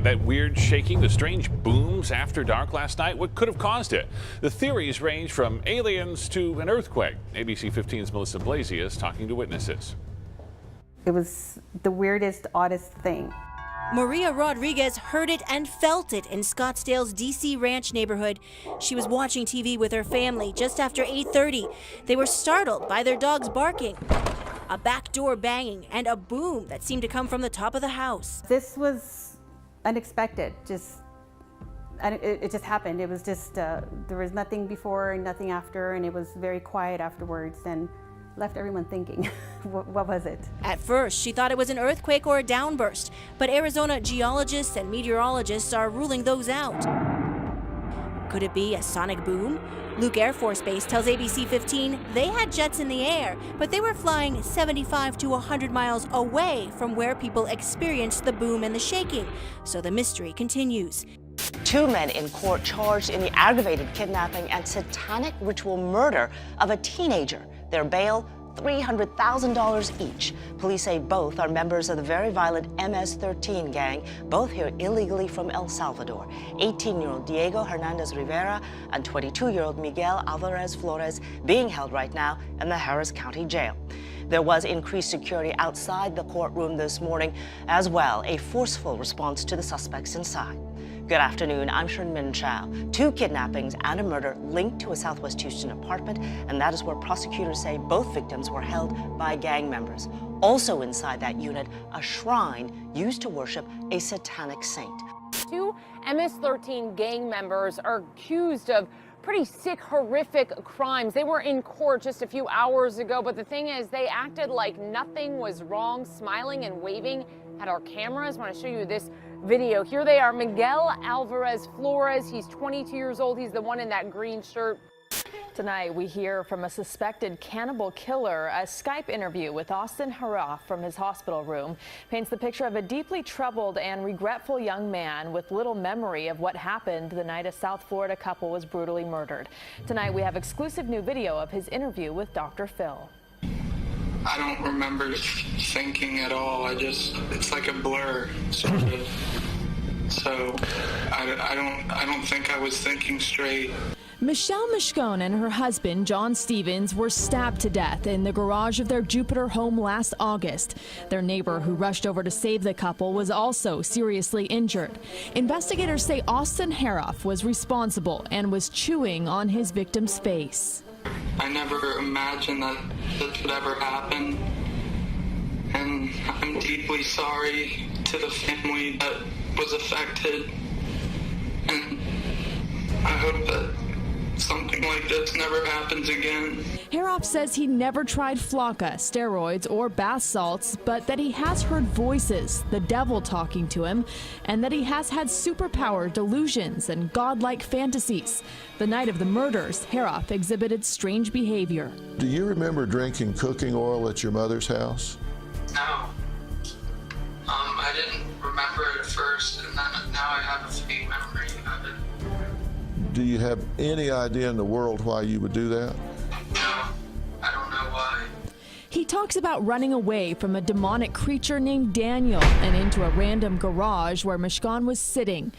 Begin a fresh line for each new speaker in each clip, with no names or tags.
that weird shaking, the strange booms after dark last night. What could have caused it? The theories range from aliens to an earthquake. ABC 15's Melissa Blasius is talking to witnesses.
It was the weirdest, oddest thing.
Maria Rodriguez heard it and felt it in Scottsdale's DC Ranch neighborhood. She was watching TV with her family just after 8:30. They were startled by their dogs barking, a back door banging, and a boom that seemed to come from the top of the house.
This was unexpected. It just happened. It was just, there was nothing before and nothing after, and it was very quiet afterwards and left everyone thinking, what was it?
At first, she thought it was an earthquake or a downburst, but Arizona geologists and meteorologists are ruling those out. Could it be a sonic boom? Luke Air Force Base tells ABC 15 they had jets in the air, but they were flying 75 to 100 miles away from where people experienced the boom and the shaking. So the mystery continues.
2 men in court charged in the aggravated kidnapping and satanic ritual murder of a teenager. Their bail, $300,000 each. Police say both are members of the very violent MS-13 gang, both here illegally from El Salvador. 18-year-old Diego Hernandez Rivera and 22-year-old Miguel Alvarez Flores being held right now in the Harris County Jail. There was increased security outside the courtroom this morning, as well a forceful response to the suspects inside. Good afternoon, I'm Shermin Chow. 2 kidnappings and a murder linked to a Southwest Houston apartment, and that is where prosecutors say both victims were held by gang members. Also inside that unit, a shrine used to worship a satanic saint.
2 MS-13 gang members are accused of pretty sick, horrific crimes. They were in court just a few hours ago, but the thing is, they acted like nothing was wrong, smiling and waving at our cameras. I want to show you this video. Here they are, Miguel Alvarez Flores. He's 22 years old. He's the one in that green shirt.
Tonight, we hear from a suspected cannibal killer. A Skype interview with Austin Haraf from his hospital room paints the picture of a deeply troubled and regretful young man with little memory of what happened the night a South Florida couple was brutally murdered. Tonight, we have exclusive new video of his interview with Dr. Phil.
I don't remember thinking at all. It's like a blur, sort of. So I don't think I was thinking straight.
Michelle Mishcone and her husband, John Stevens, were stabbed to death in the garage of their Jupiter home last August. Their neighbor who rushed over to save the couple was also seriously injured. Investigators say Austin Haraf was responsible and was chewing on his victim's face.
I never imagined that this would ever happen, and I'm deeply sorry to the family that was affected, and I hope that something like this never happens again.
Haraf says he never tried flocka, steroids, or bath salts, but that he has heard voices, the devil talking to him, and that he has had superpower delusions and godlike fantasies. The night of the murders, Haraf exhibited strange behavior.
Do you remember drinking cooking oil at your mother's house?
No. I didn't remember it at first, and then now I have a faint memory of it.
Do you have any idea in the world why you would do that?
No, I don't know why.
He talks about running away from a demonic creature named Daniel and into a random garage where Mishcone was sitting.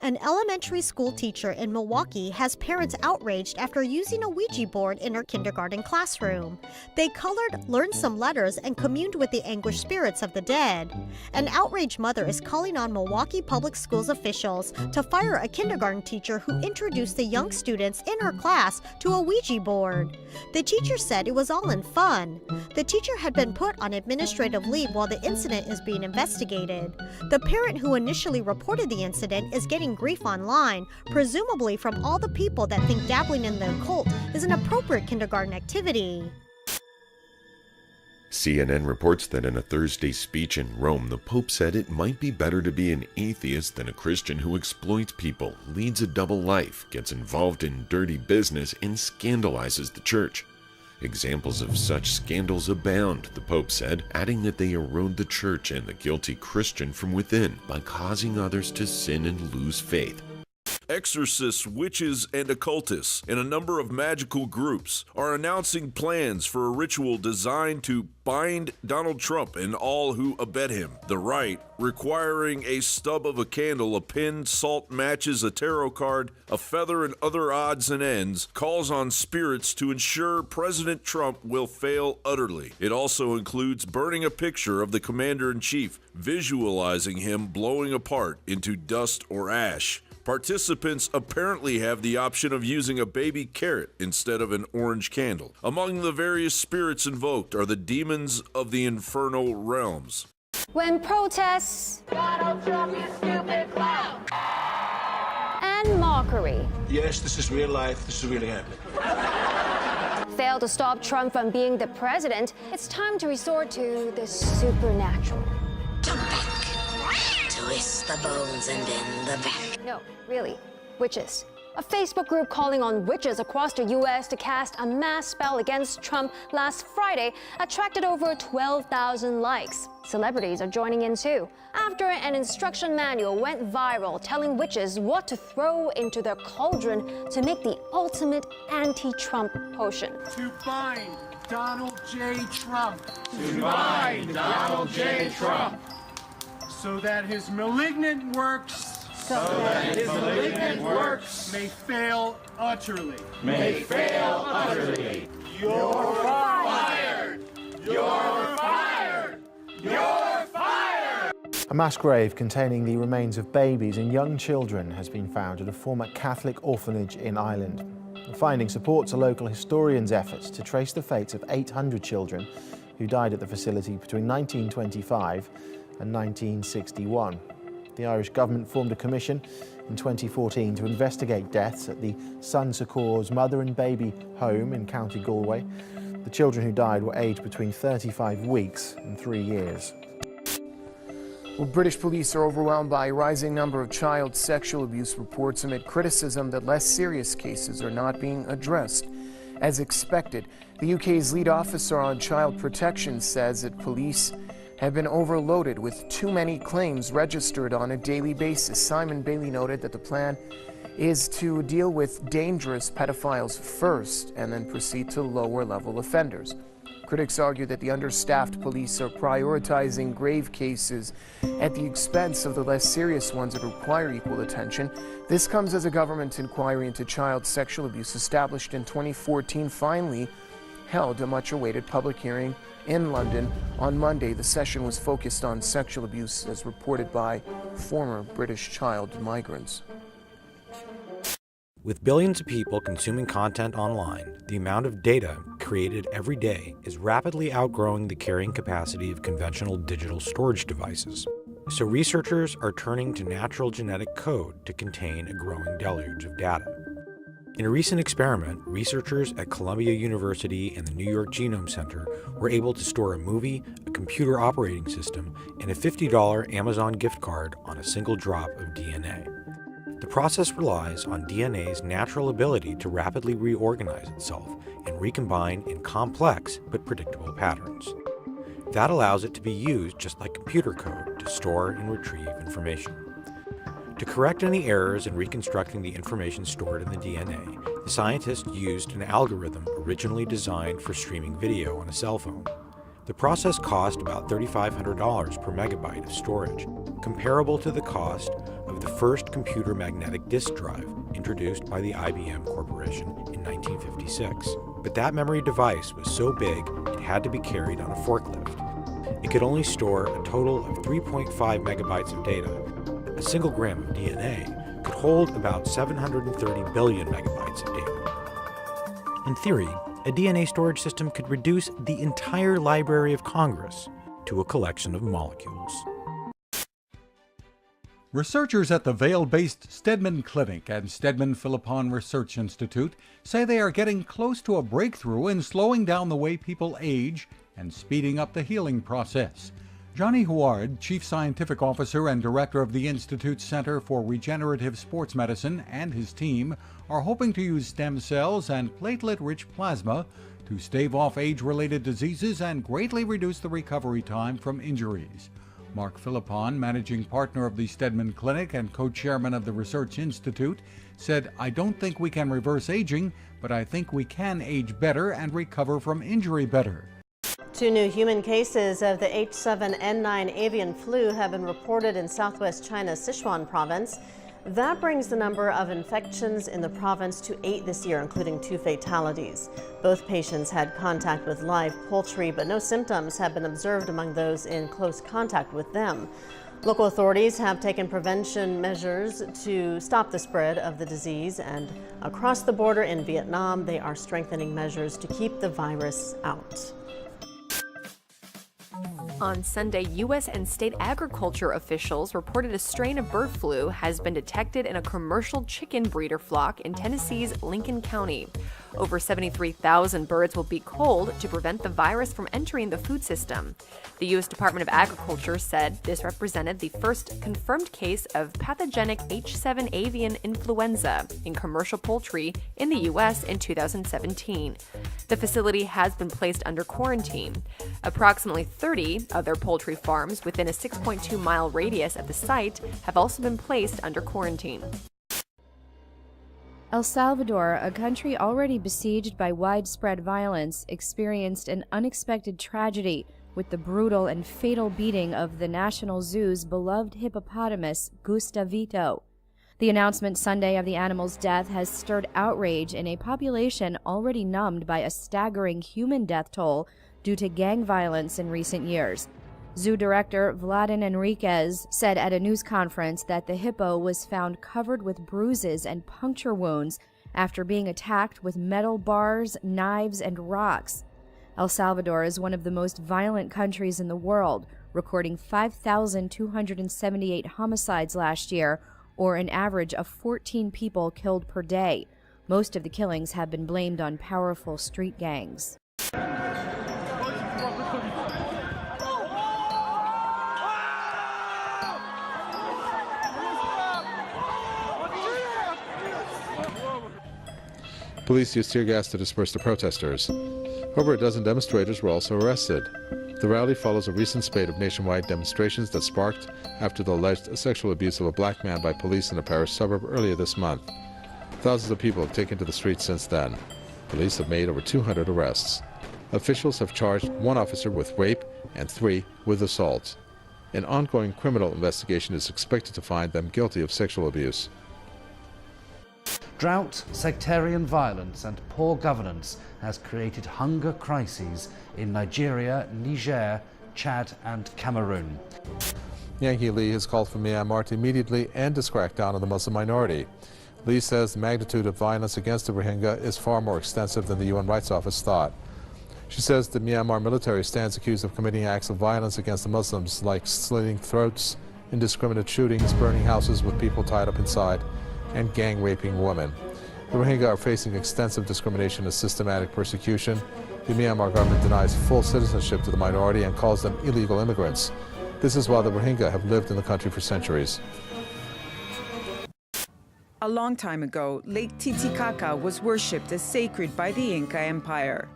An elementary school teacher in Milwaukee has parents outraged after using a Ouija board in her kindergarten classroom. They colored, learned some letters, and communed with the anguished spirits of the dead. An outraged mother is calling on Milwaukee Public Schools officials to fire a kindergarten teacher who introduced the young students in her class to a Ouija board. The teacher said it was all in fun. The teacher had been put on administrative leave while the incident is being investigated. The parent who initially reported the incident is getting grief online, presumably from all the people that think dabbling in the occult is an appropriate kindergarten activity.
CNN reports that in a Thursday speech in Rome, the Pope said it might be better to be an atheist than a Christian who exploits people, leads a double life, gets involved in dirty business, and scandalizes the church. Examples of such scandals abound, the Pope said, adding that they erode the church and the guilty Christian from within by causing others to sin and lose faith.
Exorcists, witches, and occultists in a number of magical groups are announcing plans for a ritual designed to bind Donald Trump and all who abet him. The rite, requiring a stub of a candle, a pin, salt, matches, a tarot card, a feather, and other odds and ends, calls on spirits to ensure President Trump will fail utterly. It also includes burning a picture of the commander-in-chief, visualizing him blowing apart into dust or ash. Participants apparently have the option of using a baby carrot instead of an orange candle. Among the various spirits invoked are the demons of the infernal realms.
When protests, Donald Trump, you stupid clown, and mockery.
Yes, this is real life. This is really happening.
Fail to stop Trump from being the president, it's time to resort to the supernatural.
Jump back, twist the bones and bend the back.
No, really, witches. A Facebook group calling on witches across the U.S. to cast a mass spell against Trump last Friday attracted over 12,000 likes. Celebrities are joining in too, after an instruction manual went viral telling witches what to throw into their cauldron to make the ultimate anti-Trump potion.
To bind Donald J. Trump.
To bind Donald J. Trump.
So that his malignant works may fail utterly.
May fail utterly.
You're fired! You're fired! You're fired!
A mass grave containing the remains of babies and young children has been found at a former Catholic orphanage in Ireland. The finding supports a local historian's efforts to trace the fates of 800 children who died at the facility between 1925 and 1961. The Irish government formed a commission in 2014 to investigate deaths at the Sun Succor's mother and baby home in County Galway. The children who died were aged between 35 weeks and 3 years.
Well, British police are overwhelmed by a rising number of child sexual abuse reports amid criticism that less serious cases are not being addressed as expected. The UK's lead officer on child protection says that police have been overloaded with too many claims registered on a daily basis. Simon Bailey noted that the plan is to deal with dangerous pedophiles first and then proceed to lower-level offenders. Critics argue that the understaffed police are prioritizing grave cases at the expense of the less serious ones that require equal attention. This comes as a government inquiry into child sexual abuse established in 2014 finally held a much-awaited public hearing in London on Monday. The session was focused on sexual abuse as reported by former British child migrants.
With billions of people consuming content online, the amount of data created every day is rapidly outgrowing the carrying capacity of conventional digital storage devices. So researchers are turning to natural genetic code to contain a growing deluge of data. In a recent experiment, researchers at Columbia University and the New York Genome Center were able to store a movie, a computer operating system, and a $50 Amazon gift card on a single drop of DNA. The process relies on DNA's natural ability to rapidly reorganize itself and recombine in complex but predictable patterns. That allows it to be used just like computer code to store and retrieve information. To correct any errors in reconstructing the information stored in the DNA, the scientists used an algorithm originally designed for streaming video on a cell phone. The process cost about $3,500 per megabyte of storage, comparable to the cost of the first computer magnetic disk drive introduced by the IBM Corporation in 1956. But that memory device was so big it had to be carried on a forklift. It could only store a total of 3.5 megabytes of data. A single gram of DNA could hold about 730 billion megabytes of data. In theory, a DNA storage system could reduce the entire Library of Congress to a collection of molecules.
Researchers at the Vail-based Stedman Clinic and Stedman Philippon Research Institute say they are getting close to a breakthrough in slowing down the way people age and speeding up the healing process. Johnny Huard, Chief Scientific Officer and Director of the Institute's Center for Regenerative Sports Medicine, and his team are hoping to use stem cells and platelet-rich plasma to stave off age-related diseases and greatly reduce the recovery time from injuries. Mark Philippon, managing partner of the Stedman Clinic and co-chairman of the Research Institute, said, "I don't think we can reverse aging, but I think we can age better and recover from injury better."
2 new human cases of the H7N9 avian flu have been reported in southwest China's Sichuan province. That brings the number of infections in the province to 8 this year, including 2 fatalities. Both patients had contact with live poultry, but no symptoms have been observed among those in close contact with them. Local authorities have taken prevention measures to stop the spread of the disease, and across the border in Vietnam, they are strengthening measures to keep the virus out.
On Sunday, U.S. and state agriculture officials reported a strain of bird flu has been detected in a commercial chicken breeder flock in Tennessee's Lincoln County. Over 73,000 birds will be culled to prevent the virus from entering the food system. The U.S. Department of Agriculture said this represented the first confirmed case of pathogenic H7 avian influenza in commercial poultry in the U.S. in 2017. The facility has been placed under quarantine. Approximately 30 other poultry farms within a 6.2-mile radius of the site have also been placed under quarantine.
El Salvador, a country already besieged by widespread violence, experienced an unexpected tragedy with the brutal and fatal beating of the National Zoo's beloved hippopotamus, Gustavito. The announcement Sunday of the animal's death has stirred outrage in a population already numbed by a staggering human death toll due to gang violence in recent years. Zoo director Vladin Enriquez said at a news conference that the hippo was found covered with bruises and puncture wounds after being attacked with metal bars, knives, and rocks. El Salvador is one of the most violent countries in the world, recording 5,278 homicides last year, or an average of 14 people killed per day. Most of the killings have been blamed on powerful street gangs.
Police used tear gas to disperse the protesters. Over a dozen demonstrators were also arrested. The rally follows a recent spate of nationwide demonstrations that sparked after the alleged sexual abuse of a black man by police in a Paris suburb earlier this month. Thousands of people have taken to the streets since then. Police have made over 200 arrests. Officials have charged 1 officer with rape and 3 with assault. An ongoing criminal investigation is expected to find them guilty of sexual abuse.
Drought, sectarian violence and poor governance has created hunger crises in Nigeria, Niger, Chad and Cameroon.
Yankee Lee has called for Myanmar to immediately end its crackdown on the Muslim minority. Lee says the magnitude of violence against the Rohingya is far more extensive than the UN Rights Office thought. She says the Myanmar military stands accused of committing acts of violence against the Muslims like slitting throats, indiscriminate shootings, burning houses with people tied up inside, and gang raping women. The Rohingya are facing extensive discrimination and systematic persecution. The Myanmar government denies full citizenship to the minority and calls them illegal immigrants. This is while the Rohingya have lived in the country for centuries.
A long time ago, Lake Titicaca was worshipped as sacred by the Inca Empire.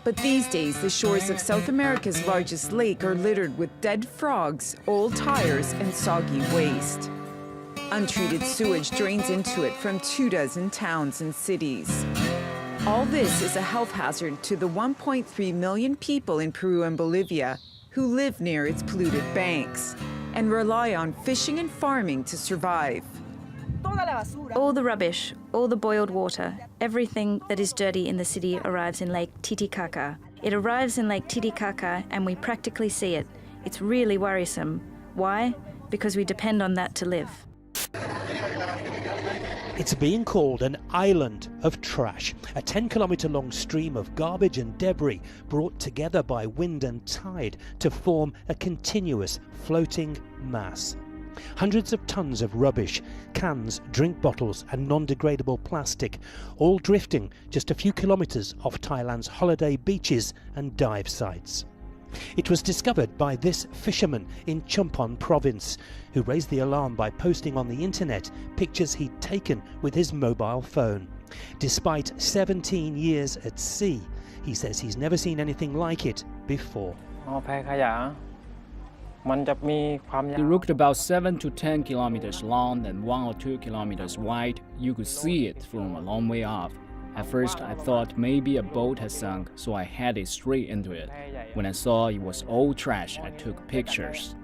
But these days, the shores of South America's largest lake are littered with dead frogs, old tires, and soggy waste. Untreated sewage drains into it from 24 towns and cities. All this is a health hazard to the 1.3 million people in Peru and Bolivia who live near its polluted banks and rely on fishing and farming to survive.
All the rubbish, all the boiled water, everything that is dirty in the city arrives in Lake Titicaca. It arrives in Lake Titicaca and we practically see it. It's really worrisome. Why? Because we depend on that to live.
It's being called an island of trash, a 10-kilometre long stream of garbage and debris brought together by wind and tide to form a continuous floating mass. Hundreds of tons of rubbish, cans, drink bottles and non-degradable plastic, all drifting just a few kilometres off Thailand's holiday beaches and dive sites. It was discovered by this fisherman in Chumpon province, who raised the alarm by posting on the internet pictures he'd taken with his mobile phone. Despite 17 years at sea, he says he's never seen anything like it before.
It looked about 7 to 10 kilometers long and 1 or 2 kilometers wide. You could see it from a long way off. At first, I thought maybe a boat had sunk, so I headed straight into it. When I saw it was old trash, I took pictures.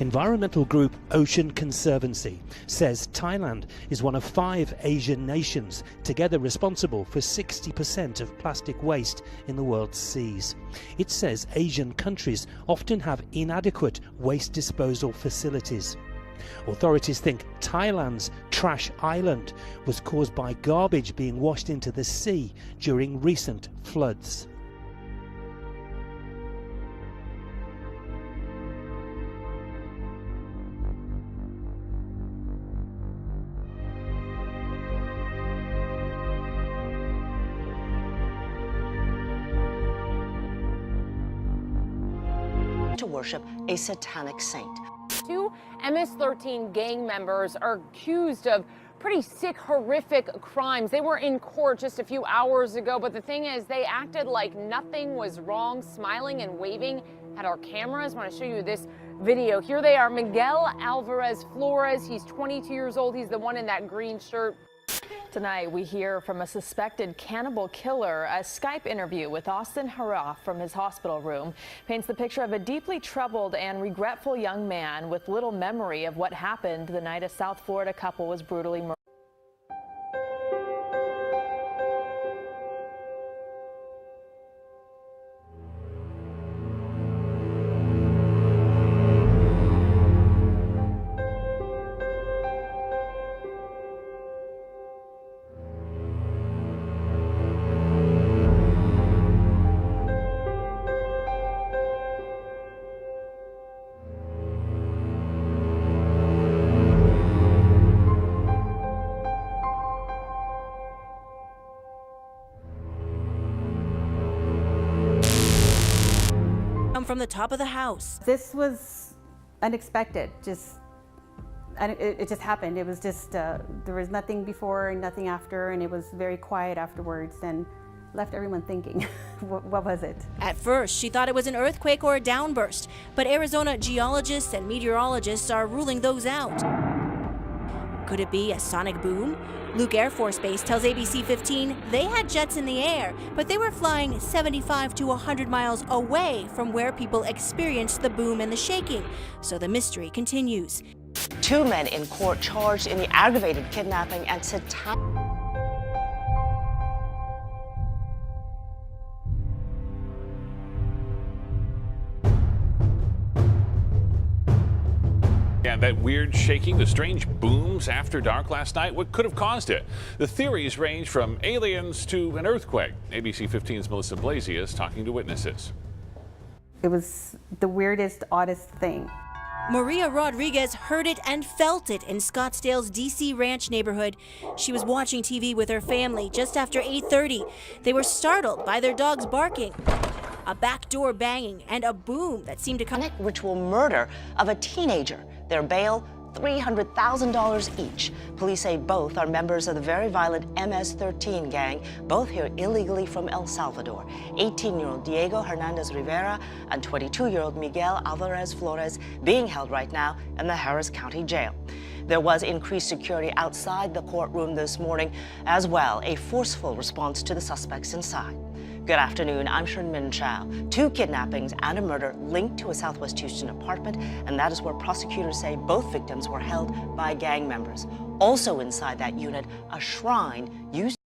Environmental group Ocean Conservancy says Thailand is one of 5 Asian nations, together responsible for 60% of plastic waste in the world's seas. It says Asian countries often have inadequate waste disposal facilities. Authorities think Thailand's trash island was caused by garbage being washed into the sea during recent floods.
To worship a satanic saint.
2 MS-13 gang members are accused of pretty sick, horrific crimes. They were in court just a few hours ago, but the thing is, they acted like nothing was wrong, smiling and waving at our cameras. I want to show you this video. Here they are, Miguel Alvarez Flores. He's 22 years old. He's the one in that green shirt.
Tonight, we hear from a suspected cannibal killer. A Skype interview with Austin Haraf from his hospital room paints the picture of a deeply troubled and regretful young man with little memory of what happened the night a South Florida couple was brutally murdered.
From the top of the house.
This was unexpected. It just happened. It was just there was nothing before and nothing after, and it was very quiet afterwards, and left everyone thinking, what was it?
At first, she thought it was an earthquake or a downburst, but Arizona geologists and meteorologists are ruling those out. Could it be a sonic boom? Luke Air Force Base tells ABC 15 they had jets in the air, but they were flying 75 to 100 miles away from where people experienced the boom and the shaking. So the mystery continues.
2 men in court charged in the aggravated kidnapping and satanic.
Yeah, that weird shaking, the strange booms after dark last night, what could have caused it? The theories range from aliens to an earthquake. ABC 15's Melissa Blasius talking to witnesses.
It was the weirdest, oddest thing.
Maria Rodriguez heard it and felt it in Scottsdale's DC Ranch neighborhood. She was watching TV with her family just after 8:30. They were startled by their dogs barking, a back door banging, and a boom that seemed to come.
Ritual murder of a teenager. Their bail, $300,000 each. Police say both are members of the very violent MS-13 gang, both here illegally from El Salvador. 18-year-old Diego Hernandez Rivera and 22-year-old Miguel Alvarez Flores being held right now in the Harris County Jail. There was increased security outside the courtroom this morning, as well a forceful response to the suspects inside. Good afternoon, I'm Sherman Chow. 2 kidnappings and a murder linked to a Southwest Houston apartment, and that is where prosecutors say both victims were held by gang members. Also inside that unit, a shrine used